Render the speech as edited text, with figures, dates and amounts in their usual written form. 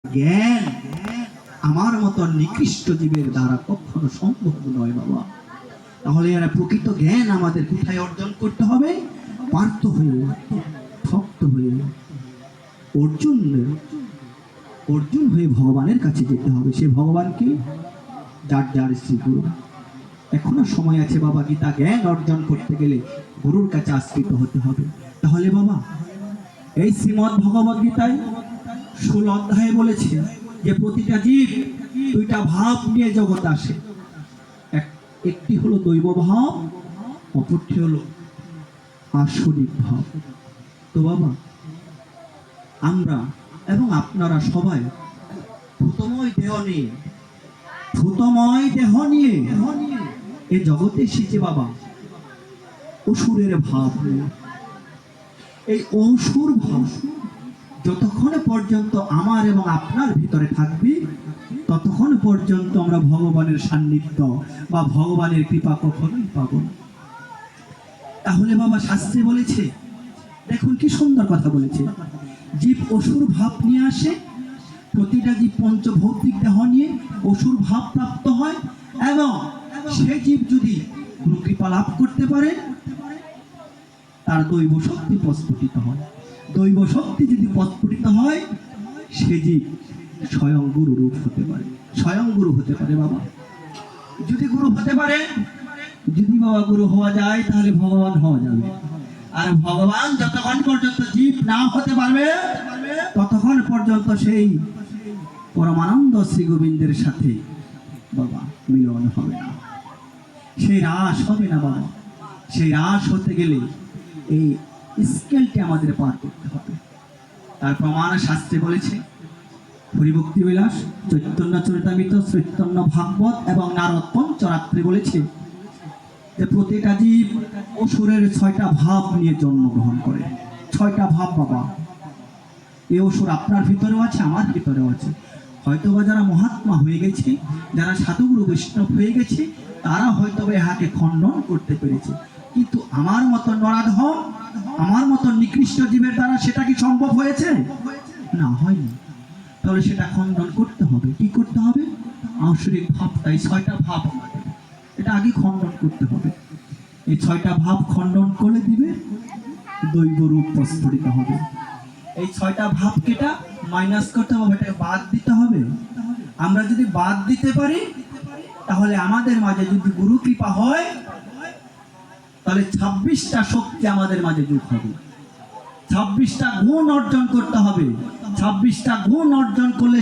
জ্ঞান আমার মতো নিকৃষ্ট জীবের দ্বারা কখনো সম্ভব নয় বাবা। তাহলে এরা প্রকৃত জ্ঞান আমাদের কোথায় অর্জন করতে হবে? পার্থ হয়ে, ভক্ত হয়ে, অর্জুন হয়ে ভগবানের কাছে যেতে হবে। সে ভগবানকে যার যার শ্রীগুরু। এখনো সময় আছে বাবা। গীতা জ্ঞান অর্জন করতে গেলে গুরুর কাছে আশ্রিত হতে হবে। তাহলে বাবা এই শ্রীমদ্ ভগবদ গীতায় 16 অধ্যায়ে বলেছে যে প্রতিটা জীব দুইটা ভাব নিয়ে জগৎ আসে। একটি হলো দৈব ভাব, অপরটি হলো আসরিক ভাব। তো বাবা আমরা এবং আপনারা সবাই ভূতময় দেহ নিয়ে এ জগতে এসেছে বাবা অসুরের ভাব নিয়ে। এই অসুর ভাব যতক্ষণ পর্যন্ত আমার এবং আপনার ভিতরে থাকবে ততক্ষণ পর্যন্ত আমরা ভগবানের সান্নিধ্য বা ভগবানের কৃপা কখনোই পাব না। তাহলে বাবা শাস্ত্রে বলেছে, দেখুন কি সুন্দর কথা বলেছে, জীব অসুর ভাব নিয়ে আসে। প্রতিটা জীব পঞ্চভৌতিক দেহ নিয়ে অসুর ভাব প্রাপ্ত হয় এবং সে জীব যদি গুরু কৃপা লাভ করতে পারে তার দৈব শক্তি প্রস্ফুটিত হয়। দৈব শক্তি যদি প্রস্ফুটিত হয় সে জীব স্বয়ং গুরু রূপ হতে পারে, স্বয়ং গুরু হতে পারে বাবা। যদি গুরু হতে পারে, যদি বাবা গুরু হওয়া যায় তাহলে ভগবান হওয়া যাবে। আর ভগবান যতক্ষণ পর্যন্ত জীব না হতে পারবে ততক্ষণ পর্যন্ত সেই পরমানন্দ শ্রী গোবিন্দের সাথে বাবা মিলন হবে না, সেই রাস হবে না বাবা। সেই রাস হতে গেলে এই স্কেলটি আমাদের পার করতে হবে। তার প্রমাণ শাস্ত্রে বলেছে, হরিভক্তি বিলাস, চৈতন্য চরিতামৃত, চৈতন্য ভাগবত এবং নারদ পঞ্চরাত্রে বলেছে যে প্রতিটা জীব অসুরের 6টা ভাব নিয়ে জন্মগ্রহণ করে। 6টা ভাব বাবা। এই অসুর আপনার ভিতরেও আছে, আমার ভিতরেও আছে। হয়তোবা যারা মহাত্মা হয়ে গেছে, যারা সাধুগুরু বৈষ্ণব হয়ে গেছে, তারা হয়তোবা ইহাকে খণ্ডন করতে পেরেছে, কিন্তু আমার মতো নরাধম, আমার মতো নিকৃষ্ট জীবের দ্বারা সেটা কি সম্ভব হয়েছে? না, হয়নি। তাহলে সেটা খণ্ডন করতে হবে। কি করতে হবে? আসরিক ভাবটা, এই 6টা ভাব আমাদের এটা আগে খণ্ডন করতে হবে। এই 6টা ভাব খণ্ডন করে দিবে দৈব রূপ প্রস্ফুটিত হবে। এই 6টা ভাব কেটা মাইনাস করতে হবে, এটা বাদ দিতে হবে। আমরা যদি বাদ দিতে পারি তাহলে আমাদের মাঝে যদি গুরু কৃপা হয় তাহলে 26টা শক্তি আমাদের মাঝে যোগ হবে। 26টা গুণ অর্জন করতে হবে। 26টা গুণ অর্জন করলে